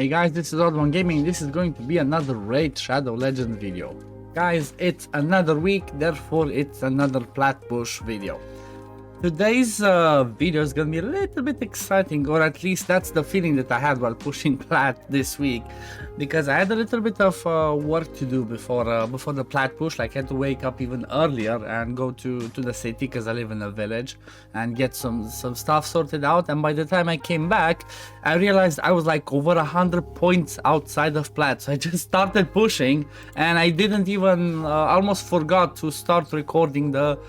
Hey guys, this is OddOneGaming. This is going to be another Raid Shadow Legends video. Guys, it's another week, therefore it's another Plat push video. Today's video is gonna be a little bit exciting, or at least that's the feeling that I had while pushing Plat this week, because I had a little bit of work to do before the Plat push. Like I had to wake up even earlier and go to the city because I live in a village and get some stuff sorted out. And by the time I came back, I realized I was like over 100 points outside of Plat. So I just started pushing, and I didn't even almost forgot to start recording the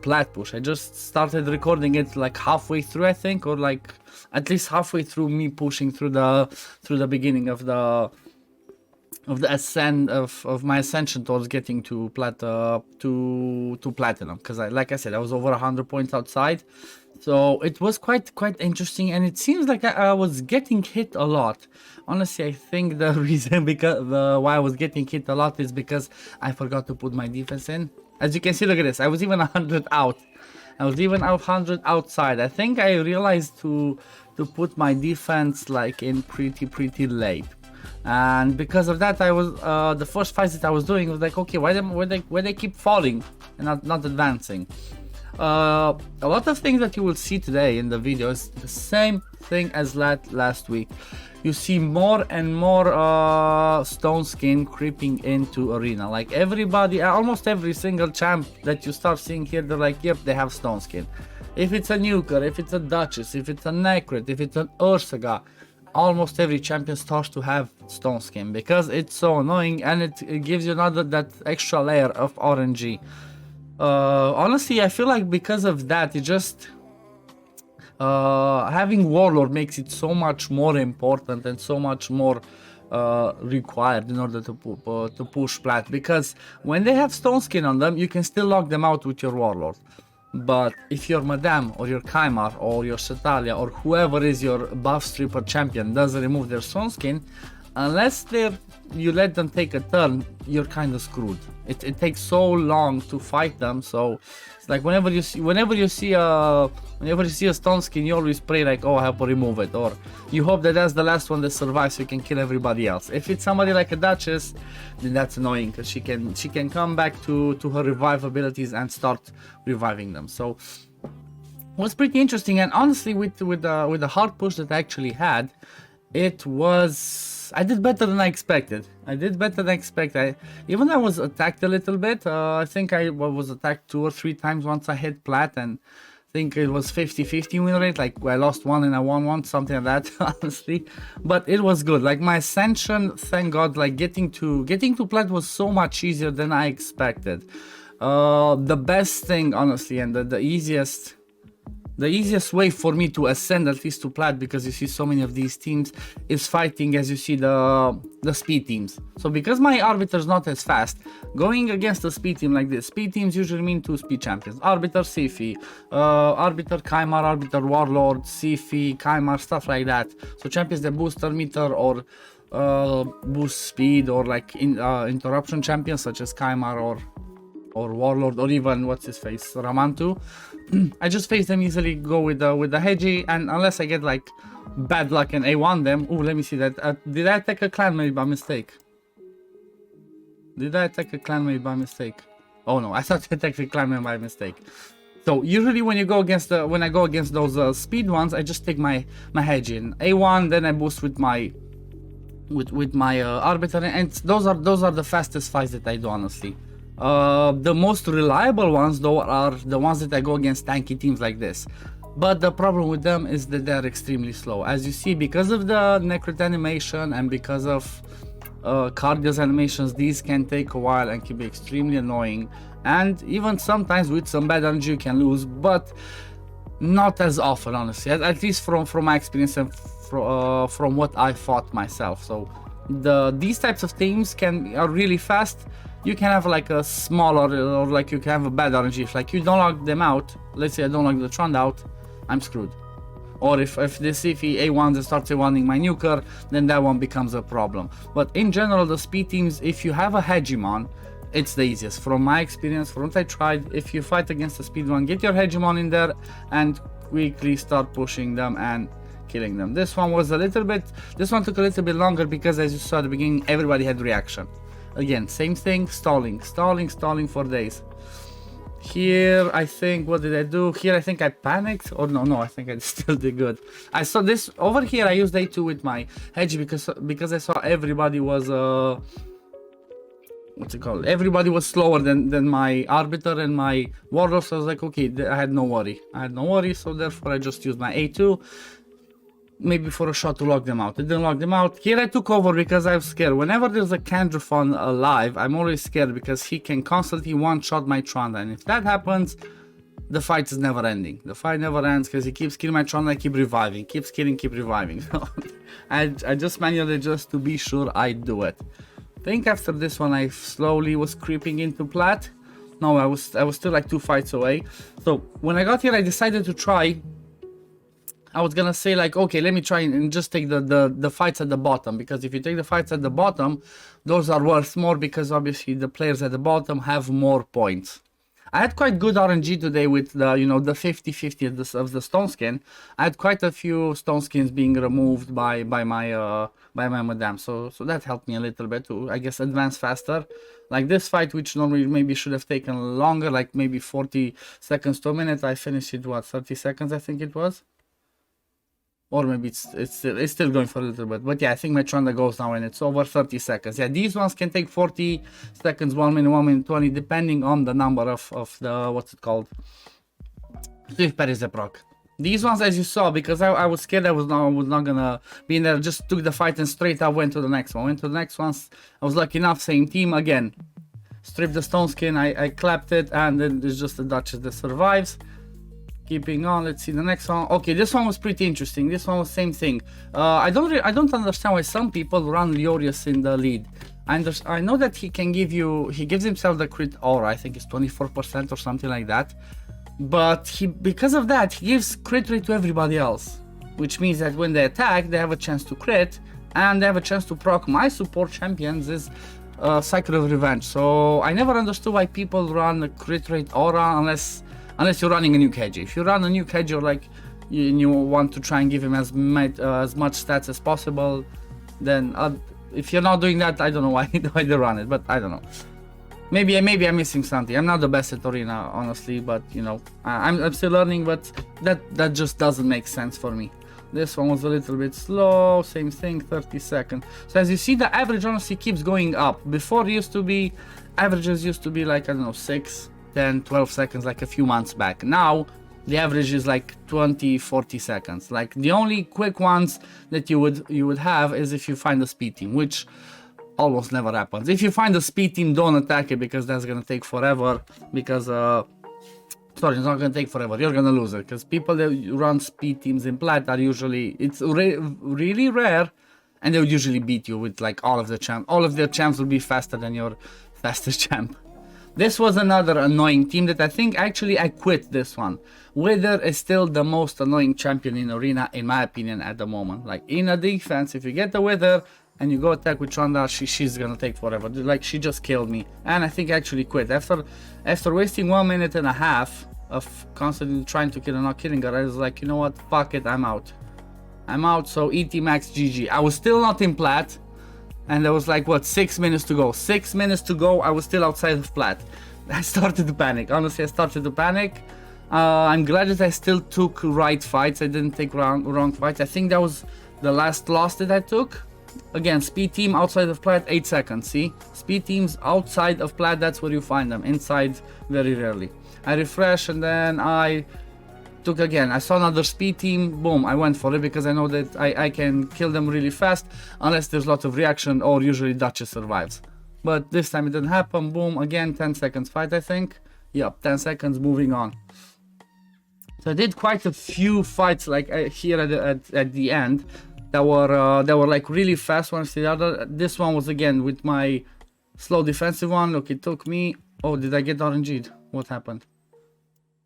Plat push. I just started recording it like halfway through, I think, or like at least halfway through me pushing through the beginning of the ascent of my ascension towards getting to to platinum, because like I said, I was over 100 points outside. So it was quite interesting, and it seems like I was getting hit a lot. Honestly, I think the reason why I was getting hit a lot is because I forgot to put my defense in. As you can see, look at this. I was even 100 out. I was even 100 outside. I think I realized to put my defense like in pretty late, and because of that, I was the first fights that I was doing was like, okay, why they keep falling and not advancing. A lot of things that you will see today in the video is the same thing as last week. You see more and more stone skin creeping into arena. Like everybody, almost every single champ that you start seeing here, they're like, yep, they have stone skin. If it's a nuker, if it's a duchess, if it's a necret, if it's an ursaga, almost every champion starts to have stone skin because it's so annoying, and it gives you that extra layer of RNG. Honestly, I feel like because of that, it just having warlord makes it so much more important and so much more required in order to push Plat, because when they have stone skin on them, you can still lock them out with your warlord. But if your Madame or your Kaimar or your Satalia or whoever is your buff stripper champion doesn't remove their stone skin, unless you let them take a turn, you're kind of screwed. It takes so long to fight them, so it's like whenever you see a stone skin, you always pray like, oh, I have to remove it, or you hope that that's the last one that survives so you can kill everybody else. If it's somebody like a Duchess, then that's annoying because she can come back to her revive abilities and start reviving them. So it was pretty interesting, and honestly, with the hard push that I actually had, I did better than I expected. Even though I was attacked a little bit. I think I was attacked 2 or 3 times once I hit Plat, and I think it was 50-50 win rate. Like I lost 1 and I won 1, something like that, honestly. But it was good. Like my ascension, thank God, like getting to Plat was so much easier than I expected. The best thing, honestly, and the easiest way for me to ascend at least to Plat, because you see so many of these teams, is fighting, as you see, the speed teams. So because my arbiter is not as fast, going against a speed team like this, speed teams usually mean 2 speed champions: arbiter, Sifi, arbiter, Kaimar, arbiter, warlord, Sifi, Kaimar, stuff like that. So champions that boost their meter or boost speed, or like interruption champions such as Kaimar or warlord, or even what's his face, Ramantu. I just face them easily, go with the Hedgie, and unless I get like bad luck and A1 them. Oh, let me see that. Did I attack a clan maybe by mistake? Oh no, I thought I attacked a clan by mistake. So usually when I go against those speed ones, I just take my Hedgie in A1, then I boost with my arbiter, and those are the fastest fights that I do, honestly. The most reliable ones though are the ones that I go against tanky teams like this, but the problem with them is that they're extremely slow. As you see, because of the necret animation and because of Cardio's animations, these can take a while and can be extremely annoying, and even sometimes with some bad energy you can lose, but not as often, honestly, at least from my experience and from what I fought myself. So these types of teams are really fast. You can have like a smaller, or like you can have a bad RNG. If like you don't lock them out, let's say I don't lock the Trund out, I'm screwed. Or if the Sifi A1s and starts A1ing my nuker, then that one becomes a problem. But in general, the speed teams, if you have a hegemon, it's the easiest. From my experience, from what I tried, if you fight against a speed one, get your hegemon in there and quickly start pushing them and killing them. This one was this one took a little bit longer because, as you saw at the beginning, everybody had reaction. Again, same thing, stalling for days. Here, I think, what did I do? Here, I think I panicked. Or no, I think I still did good. I saw this over here. I used A2 with my hedge because I saw everybody was what's it called? Everybody was slower than my arbiter and my warlord. So I was like, okay, I had no worry. So therefore, I just used my A2. Maybe for a shot to lock them out. It didn't lock them out. Here I took over because I was scared. Whenever there's a Kandrifon alive, I'm always scared because he can constantly one-shot my Tranda. And if that happens, the fight is never ending. The fight never ends because he keeps killing my Tranda, I keep reviving. Keeps killing, keep reviving. I just manually, just to be sure I do it. I think after this one, I slowly was creeping into Plat. No, I was still like 2 fights away. So when I got here, I decided to try. I was gonna say like, okay, let me try and just take the fights at the bottom, because if you take the fights at the bottom, those are worth more because obviously the players at the bottom have more points. I had quite good RNG today with the, you know, the 50-50 of the stone skin. I had quite a few stone skins being removed by my madame, so that helped me a little bit to, I guess, advance faster. Like this fight, which normally maybe should have taken longer, like maybe 40 seconds to a minute, I finished it, what, 30 seconds I think it was? Or maybe it's still going for a little bit. But yeah, I think my Tranda goes now and it's over 30 seconds. Yeah, these ones can take 40 seconds, 1 minute, 1 minute 20, depending on the number of the, what's it called? Swift parries the proc. These ones, as you saw, because I was scared I was not gonna be in there, just took the fight and straight up went to the next one. Went to the next ones. I was lucky enough, same team again. Stripped the stone skin, I clapped it, and then there's just the Duchess that survives. Keeping on, let's see the next one. Okay, this one was pretty interesting. This one was same thing. I don't understand why some people run Leorius in the lead. I know that he gives himself the crit aura. I think it's 24% or something like that. But because of that, he gives crit rate to everybody else, which means that when they attack, they have a chance to crit, and they have a chance to proc my support champions' Cycle of Revenge. So I never understood why people run a crit rate aura unless you're running a new KG. If you run a new KG, or like you want to try and give him as much stats as possible, then if you're not doing that, I don't know why they run it, but I don't know. Maybe I'm missing something. I'm not the best at Arena, honestly, but you know, I'm still learning, but that just doesn't make sense for me. This one was a little bit slow, same thing, 30 seconds. So as you see, the average honestly keeps going up. Before averages used to be like, I don't know, 6, 10, 12 seconds, like a few months back. Now the average is like 20-40 seconds. Like the only quick ones that you would have is if you find a speed team, which almost never happens. If you find a speed team, don't attack it, because that's gonna take forever. Because sorry, it's not gonna take forever, you're gonna lose it, because people that run speed teams in Plat are usually, it's really rare, and they would usually beat you with like all of their champs will be faster than your fastest champ. This was another annoying team that I think actually I quit this one. Wither is still the most annoying champion in Arena, in my opinion, at the moment. Like in a defense, if you get the Wither and you go attack with Tranda, she's gonna take forever. Like she just killed me, and I think I actually quit after wasting 1.5 minutes of constantly trying to kill and not killing her. I was like, you know what, fuck it, I'm out. So ET max GG. I was still not in Plat. And there was like, what, 6 minutes to go. 6 minutes to go, I was still outside of Plat. I started to panic. Honestly, I started to panic. I'm glad that I still took right fights. I didn't take wrong fights. I think that was the last loss that I took. Again, speed team outside of Plat, 8 seconds, see? Speed teams outside of Plat, that's where you find them. Inside, very rarely. I refresh, and then I took again. I saw another speed team, boom, I went for it, because I know that I can kill them really fast unless there's lots of reaction, or usually Duchess survives. But this time it didn't happen. Boom, again, 10 seconds fight, I think. Yep, 10 seconds, moving on. So I did quite a few fights like here at the end that were like really fast ones to the other. This one was again with my slow defensive one. Look, it took me, oh, did I get RNG'd? What happened?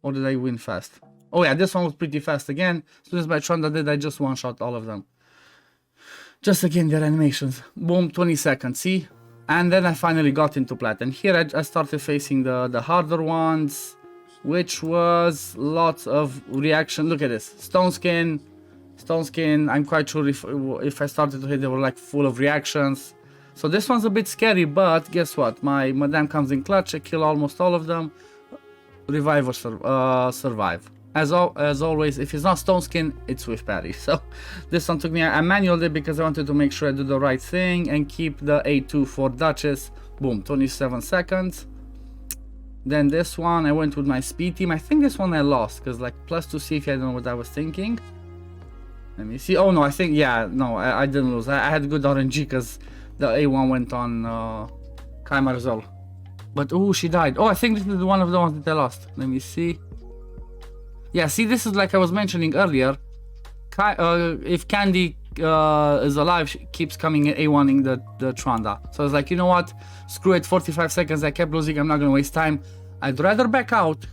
Or did I win fast? Oh yeah, this one was pretty fast again. As soon as my Tranda did, I just one-shot all of them. Just again, their animations. Boom, 20 seconds, see? And then I finally got into Plat. And here I started facing the harder ones, which was lots of reaction. Look at this. Stone Skin, Stone Skin, I'm quite sure if I started to hit, they were like full of reactions. So this one's a bit scary, but guess what? My Madame comes in clutch, I kill almost all of them. Revive or survive. As always, if it's not Stone Skin, it's with parry. So this one took me, I manually it because I wanted to make sure I do the right thing and keep the A2 for Duchess. Boom, 27 seconds. Then this one, I went with my speed team. I think this one I lost because like +2 CF, I don't know what I was thinking. Let me see. Oh no, I think, yeah, no, I didn't lose. I had good RNG because the A1 went on Kaimarzol. But oh, she died. Oh, I think this is one of the ones that I lost. Let me see. Yeah, see, this is like I was mentioning earlier. If Candy is alive, she keeps coming in A1ing the Tranda. So I was like, you know what? Screw it, 45 seconds. I kept losing. I'm not gonna waste time. I'd rather back out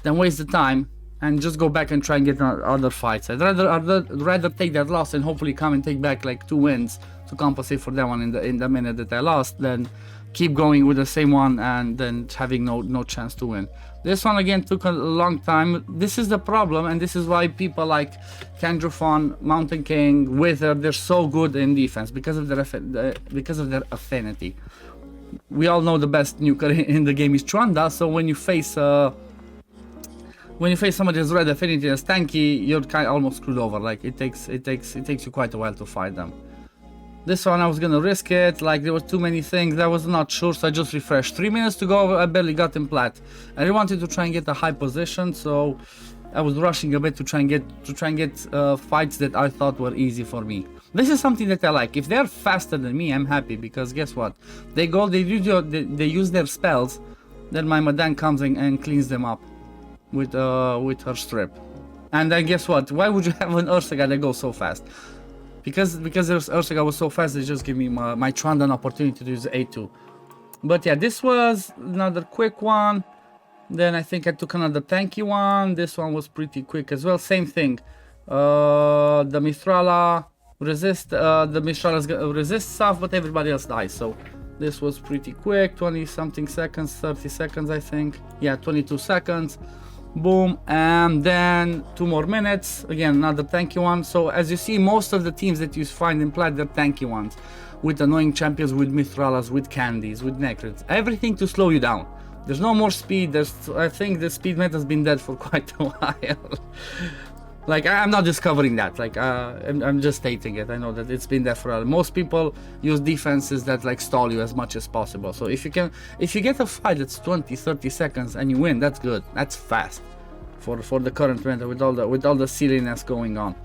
than waste the time and just go back and try and get other fights. I'd rather take that loss and hopefully come and take back like 2 wins to compensate for that one in the minute that I lost, than keep going with the same one and then having no chance to win. This one again took a long time. This is the problem, and this is why people like Kendrufon, Mountain King, Wither, they're so good in defense because of their affinity. We all know the best nuker in the game is Tranda, so when you face somebody who's red affinity as tanky, you're kind of almost screwed over. Like it takes you quite a while to fight them. This one I was gonna risk it, like there were too many things, I was not sure, so I just refreshed. 3 minutes to go, I barely got in Plat. I really wanted to try and get a high position, so I was rushing a bit to try and get fights that I thought were easy for me. This is something that I like. If they're faster than me, I'm happy, because guess what? They use their spells, then my Madame comes in and cleans them up with her strip. And then guess what? Why would you have an Ursaga that goes so fast? Because there's Ursaga was so fast, they just give me my Tranda an opportunity to use A2. But yeah, this was another quick one. Then I think I took another tanky one. This one was pretty quick as well. Same thing. The Mistrala resist stuff, but everybody else dies. So this was pretty quick. 20 something seconds, 30 seconds I think. Yeah, 22 seconds. Boom, and then 2 more minutes. Again, another tanky one. So as you see, most of the teams that you find in Plat, they're tanky ones, with annoying champions, with Mistralas, with Candies, with Necrets, everything to slow you down. There's no more speed. I think the speed meta has been dead for quite a while. Like, I'm not discovering that, like I'm just stating it. I know that it's been there for a while. Most people use defenses that like stall you as much as possible. So if you get a fight that's 20-30 seconds and you win, that's good, that's fast for the current meta with all the silliness going on.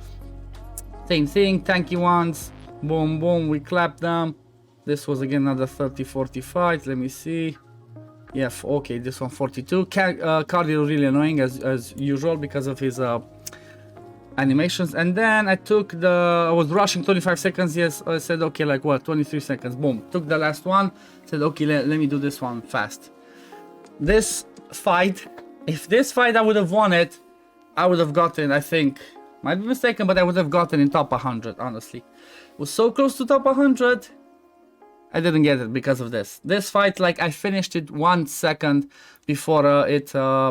Same thing, tanky ones, boom boom, we clap them. This was again another 30-40 fight. Let me see. Yeah, okay, this one 42. Cardio really annoying as usual because of his animations. And then I was rushing 25 seconds. Yes, I said okay, like what, 23 seconds, boom, took the last one, said okay, let me do this one fast. This fight, if this fight I would have won it, I would have gotten, I think, might be mistaken, but I would have gotten in top 100. Honestly, it was so close to top 100. I didn't get it because of this fight. Like, I finished it 1 second before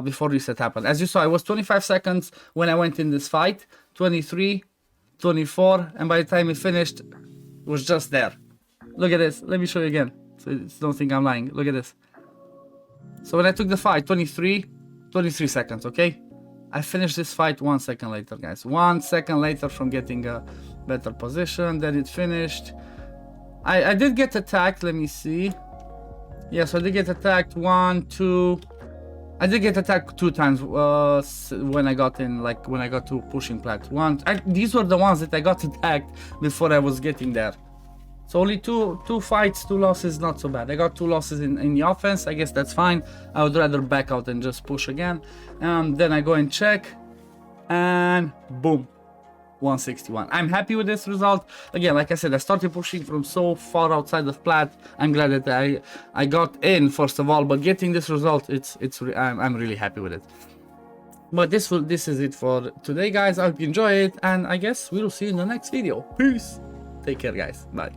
before reset happened. As you saw, it was 25 seconds when I went in this fight, 23, 24, and by the time it finished, it was just there. Look at this. Let me show you again, so you don't think I'm lying. Look at this. So when I took the fight, 23 seconds, okay? I finished this fight 1 second later, guys. 1 second later from getting a better position. Then it finished. I did get attacked, let me see. Yeah, so I did get attacked 1, 2. I did get attacked 2 times when I got to pushing Plat. These were the ones that I got attacked before I was getting there. So only two fights, 2 losses, not so bad. I got 2 losses in the offense, I guess that's fine. I would rather back out and just push again. Then I go and check, and boom. 161. I'm happy with this result. Again, like I said, I started pushing from so far outside of Plat. I'm glad that I got in first of all, but getting this result, I'm really happy with it. But this is it for today, guys. I hope you enjoy it, and I guess we will see you in the next video. Peace. Take care, guys. Bye.